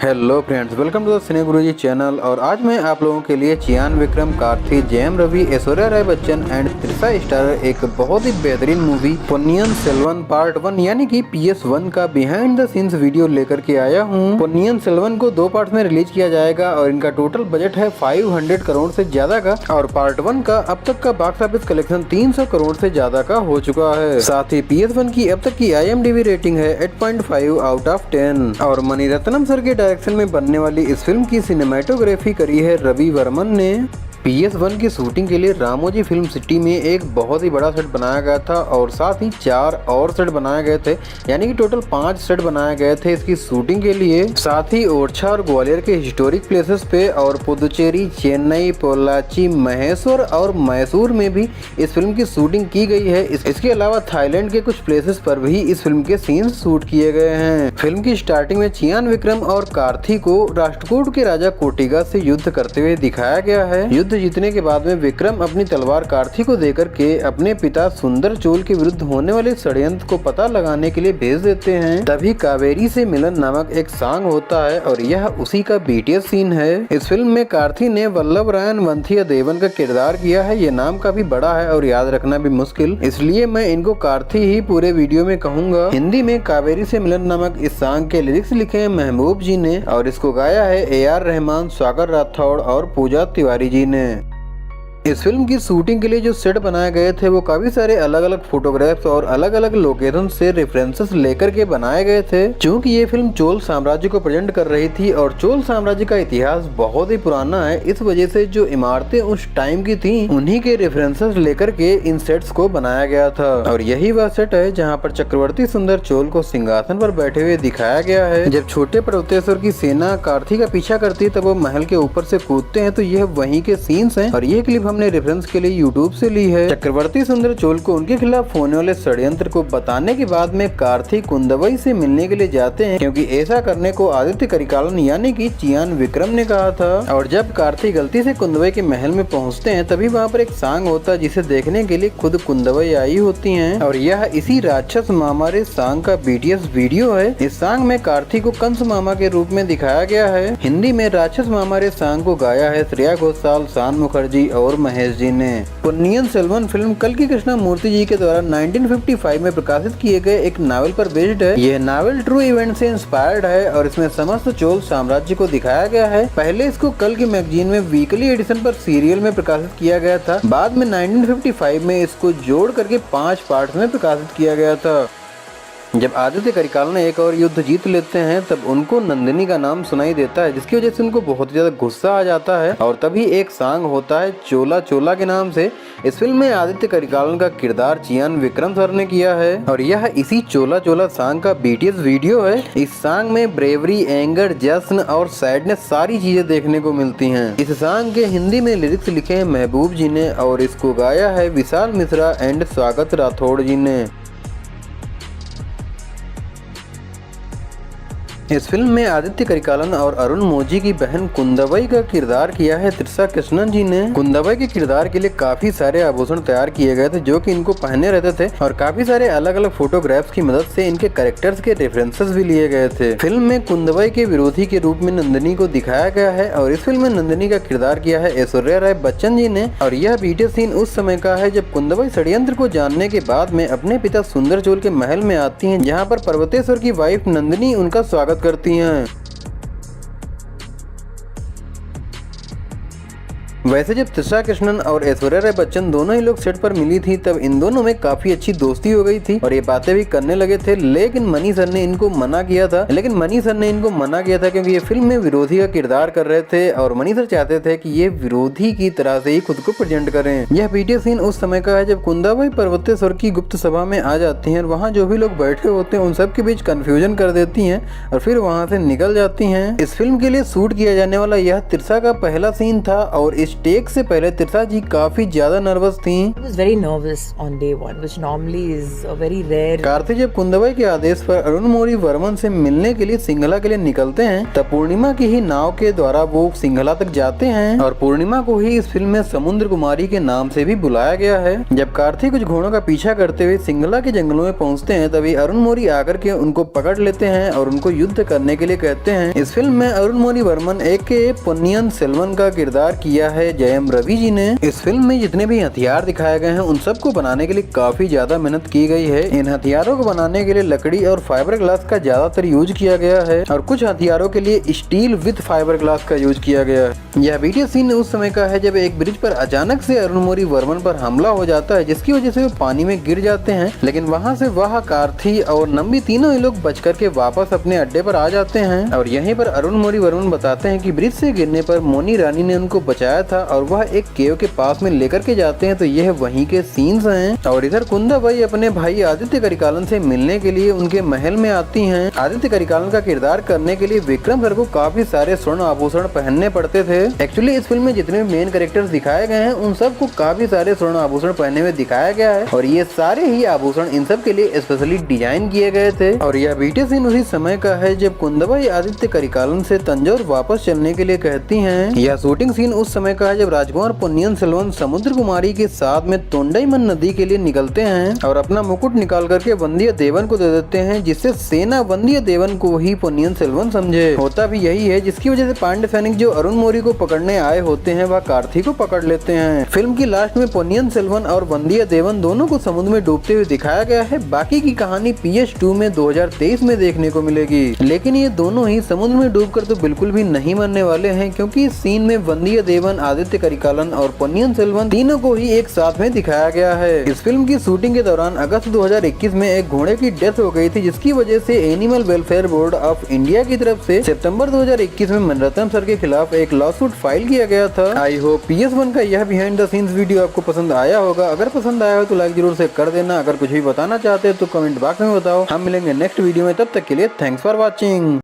Hello friends, welcome to the Cine Guruji channel. और आज मैं आप लोगों के लिए चियान विक्रम, कार्ति, जयम रवि, ऐश्वर्या राय बच्चन एंड त्रिशा स्टार एक बहुत ही बेहतरीन मूवी पोन्नियिन सेल्वन पार्ट 1 यानी कि PS1 का बिहाइंड द सीन्स वीडियो लेकर के आया हूँ। पोन्नियिन सेल्वन को 2 पार्ट में रिलीज किया जाएगा और इनका टोटल बजट है 500 करोड़ से ज्यादा का। और पार्ट 1 का अब तक का बॉक्स ऑफिस कलेक्शन 300 करोड़ से ज्यादा का हो चुका है। साथ ही PS1 की अब तक की IMDb रेटिंग है 8.5 आउट ऑफ 10। और मणिरत्नम सर के डायरेक्शन में बनने वाली इस फिल्म की सिनेमेटोग्राफी करी है रवि वर्मन ने। PS1 की शूटिंग के लिए रामोजी फिल्म सिटी में एक बहुत ही बड़ा सेट बनाया गया था और साथ ही 4 और सेट बनाए गए थे, यानी कि टोटल 5 सेट बनाए गए थे इसकी शूटिंग के लिए। साथ ही ओरछा और ग्वालियर के हिस्टोरिक प्लेसेस पे और पुदुचेरी, चेन्नई, पोल्लाची, महेश्वर और मैसूर में भी इस फिल्म की शूटिंग की गई है। इसके अलावा थाईलैंड के कुछ प्लेसेस पर भी इस फिल्म के सीन्स शूट किए गए हैं। फिल्म की स्टार्टिंग में चियान विक्रम और कार्ति को राष्ट्रकूट के राजा कोटिगा से युद्ध करते हुए दिखाया गया है। युद्ध जीतने के बाद में विक्रम अपनी तलवार कार्ति को देकर के अपने पिता सुंदर चोल के विरुद्ध होने वाले षड्यंत्र को पता लगाने के लिए भेज देते हैं। तभी कावेरी से मिलन नामक एक सॉन्ग होता है और यह उसी का BTS सीन है। इस फिल्म में कार्ति ने वल्लभ रायन वंथिया देवन का किरदार किया है। ये नाम काफी बड़ा है और याद रखना भी मुश्किल, इसलिए मैं इनको कार्ति ही पूरे वीडियो में कहूंगा। हिंदी में कावेरी से मिलन नामक इस सॉन्ग के लिरिक्स लिखे हैं महबूब जी ने और इसको गाया है AR रहमान, सागर राठौड़ और पूजा तिवारी जी ने। इस फिल्म की शूटिंग के लिए जो सेट बनाए गए थे वो काफी सारे अलग अलग फोटोग्राफ्स और अलग अलग लोकेशन से रेफरेंसेस लेकर के बनाए गए थे। क्योंकि ये फिल्म चोल साम्राज्य को प्रेजेंट कर रही थी और चोल साम्राज्य का इतिहास बहुत ही पुराना है, इस वजह से जो इमारतें उस टाइम की थी उन्हीं के रेफरेंसेस लेकर के इन सेट्स को बनाया गया था। और यही वह सेट है जहाँ पर चक्रवर्ती सुंदर चोल को सिंहासन पर बैठे हुए दिखाया गया है। जब छोटे पर्वतेश्वर की सेना कार्ति का पीछा करती है तब वो महल के ऊपर से कूदते हैं, तो यह वहीं के सीन्स हैं और ये क्लिप हमने रेफरेंस के लिए YouTube से ली है। चक्रवर्ती सुंदर चोल को उनके खिलाफ होने वाले षड्यंत्र को बताने के बाद में कार्ति कुंदवई से मिलने के लिए जाते हैं, क्योंकि ऐसा करने को आदित्य करिकालन यानी कि चियान विक्रम ने कहा था। और जब कार्ति गलती से कुंदवई के महल में पहुंचते हैं तभी वहां पर एक सॉन्ग होता है जिसे देखने के लिए खुद कुंदवई आई होती हैं और यह इसी राक्षस मामा रे सॉन्ग का BTS वीडियो है। इस सॉन्ग में कार्ति को कंस मामा के रूप में दिखाया गया है। हिंदी में राक्षस मामा रे सॉन्ग को गाया है श्रेया घोषाल, शान मुखर्जी और महेश जी ने। पोन्नियिन सेल्वन फिल्म कल्कि कृष्णमूर्ति जी के द्वारा 1955 में प्रकाशित किए गए एक नावल पर बेस्ड है। यह नावल ट्रू इवेंट से इंस्पायर्ड है और इसमें समस्त चोल साम्राज्य को दिखाया गया है। पहले इसको कल्कि मैगजीन में वीकली एडिशन पर सीरियल में प्रकाशित किया गया था, बाद में 1955 में इसको जोड़ करके 5 पार्ट में प्रकाशित किया गया था। जब आदित्य करिकालन एक और युद्ध जीत लेते हैं तब उनको नंदिनी का नाम सुनाई देता है, जिसकी वजह से उनको बहुत ज्यादा गुस्सा आ जाता है और तभी एक सॉन्ग होता है चोला चोला के नाम से। इस फिल्म में आदित्य करिकालन का किरदार चियान विक्रम सर ने किया है और यह इसी चोला चोला सॉन्ग का BTS वीडियो है। इस सॉन्ग में ब्रेवरी, एंगर, जश्न और सैडनेस सारी चीजें देखने को मिलती हैं। इस सॉन्ग के हिंदी में लिरिक्स लिखे हैं महबूब जी ने और इसको गाया है विशाल मिश्रा एंड स्वागत राठौड़ जी ने। इस फिल्म में आदित्य करिकालन और अरुण मोजी की बहन कुंदवई का किरदार किया है त्रिशा कृष्णन जी ने। कुंदवई के किरदार के लिए काफी सारे आभूषण तैयार किए गए थे जो कि इनको पहने रहते थे और काफी सारे अलग अलग फोटोग्राफ्स की मदद से इनके कैरेक्टर्स के रेफरेंसेस भी लिए गए थे। फिल्म में कुंदवई के विरोधी के रूप में नंदिनी को दिखाया गया है और इस फिल्म में नंदिनी का किरदार किया है ऐश्वर्या राय बच्चन जी ने। और यह BTS सीन उस समय का है जब कुंदवई षड्यंत्र को जानने के बाद में अपने पिता सुंदर चोल के महल में आती हैं, जहाँ पर पर्वतेश्वर की वाइफ नंदिनी उनका स्वागत करती हैं। वैसे जब त्रिशा कृष्णन और ऐश्वर्या राय बच्चन दोनों ही लोग सेट पर मिली थी तब इन दोनों में काफी अच्छी दोस्ती हो गई थी और ये बातें भी करने लगे थे, लेकिन मनी सर ने इनको मना किया था। क्योंकि ये फिल्म में विरोधी का किरदार कर रहे थे और मनी सर चाहते थे कि ये विरोधी की तरह से ही खुद को प्रेजेंट करें। यह BTS सीन उस समय का है जब कुंदावई पर्वतेश्वर की गुप्त सभा में आ जाती हैं और वहाँ जो भी लोग बैठे होते हैं उन सब के बीच कंफ्यूजन कर देती हैं और फिर वहाँ से निकल जाती हैं। इस फिल्म के लिए शूट किया जाने वाला यह त्रिशा का पहला सीन था और इस इस टेक से पहले त्रिशा जी काफी ज्यादा नर्वस थी। I was very nervous on day one, which normally is a very rare. Kartik जब कुंदबाई के आदेश पर अरुण मौरी वर्मन से मिलने के लिए सिंघला के लिए निकलते हैं, तब पूर्णिमा की ही नाव के द्वारा वो सिंघला तक जाते हैं और पूर्णिमा को ही इस फिल्म में समुद्र कुमारी के नाम से भी बुलाया गया है। जब कार्तिक कुछ घोड़ों का पीछा करते हुए सिंघला के जंगलों में पहुंचते हैं, तभी अरुण मौरी आकर के उनको पकड़ लेते हैं और उनको युद्ध करने के लिए कहते हैं। इस फिल्म में अरुण मौरी वर्मन एक पोन्नियन सेल्वन का किरदार किया है जयम रवि जी ने। इस फिल्म में जितने भी हथियार दिखाए गए हैं उन सबको बनाने के लिए काफी ज्यादा मेहनत की गई है। इन हथियारों को बनाने के लिए लकड़ी और फाइबर ग्लास का ज्यादातर यूज किया गया है और कुछ हथियारों के लिए स्टील विद फाइबर ग्लास का यूज किया गया है। यह वीडियो सीन उस समय का है जब एक ब्रिज पर अचानक से अरुण मौरी वर्मन पर हमला हो जाता है, जिसकी वजह से वो पानी में गिर जाते हैं, लेकिन वहाँ से वह कार्थी और नंबी तीनों ही लोग बच करके वापस अपने अड्डे पर आ जाते हैं। और यहीं पर अरुण मौरी वर्मन बताते हैं कि ब्रिज से गिरने पर मोनी रानी ने उनको बचाया था और वह एक केव के पास में लेकर के जाते हैं। तो यह वहीं के सीन्स हैं। और इधर कुंदाबाई अपने भाई आदित्य करिकालन से मिलने के लिए उनके महल में आती हैं। आदित्य करिकालन का किरदार करने के लिए विक्रम सर को काफी सारे स्वर्ण आभूषण पहनने पड़ते थे। एक्चुअली इस फिल्म में जितने मेन कैरेक्टर्स दिखाए गए हैं उन सबको काफी सारे स्वर्ण आभूषण पहने हुए दिखाया गया है और ये सारे ही आभूषण इन सब के लिए स्पेशली डिजाइन किए गए थे। और यह वीडियो सीन उसी समय का है जब कुंदाबाई आदित्य करिकालन से तंजौर वापस चलने के लिए कहती हैं। यह शूटिंग सीन उस समय का है जब राजकुमार पोन्नियन सेल्वन समुद्र कुमारी के साथ में तोंडाईमन नदी के लिए निकलते हैं और अपना मुकुट निकाल करके वंदियदेवन को दे देते हैं, जिससे सेना वंदियदेवन को ही पोन्नियन सेल्वन समझे। होता भी यही है, जिसकी वजह से पांड्य सैनिक जो अरुण मौरी को पकड़ने आए होते हैं वह कार्थिक को पकड़ लेते हैं। फिल्म की लास्ट में पोन्नियन सेल्वन और वंदियदेवन दोनों को समुद्र में डूबते हुए दिखाया गया है। बाकी की कहानी PS2 में 2023 में देखने को मिलेगी, लेकिन ये दोनों ही समुद्र में डूबकर तो बिल्कुल भी नहीं मरने वाले हैं, क्योंकि इस सीन में वंदियदेवन, आदित्य करिकालन और पोन्नियन सेल्वन तीनों को ही एक साथ में दिखाया गया है। इस फिल्म की शूटिंग के दौरान अगस्त 2021 में एक घोड़े की डेथ हो गई थी, जिसकी वजह से animal welfare board of India की तरफ से सितंबर 2021 में मणिरत्नम सर के खिलाफ एक लॉसूट फाइल किया गया था। आई होप PS1 का यह बिहाइंड द सीन्स वीडियो आपको पसंद आया होगा। अगर पसंद आया हो तो लाइक जरूर से कर देना। अगर कुछ भी बताना चाहते हो तो कमेंट बॉक्स में बताओ। हम मिलेंगे नेक्स्ट वीडियो में, तब तक के लिए थैंक्स फॉर वॉचिंग।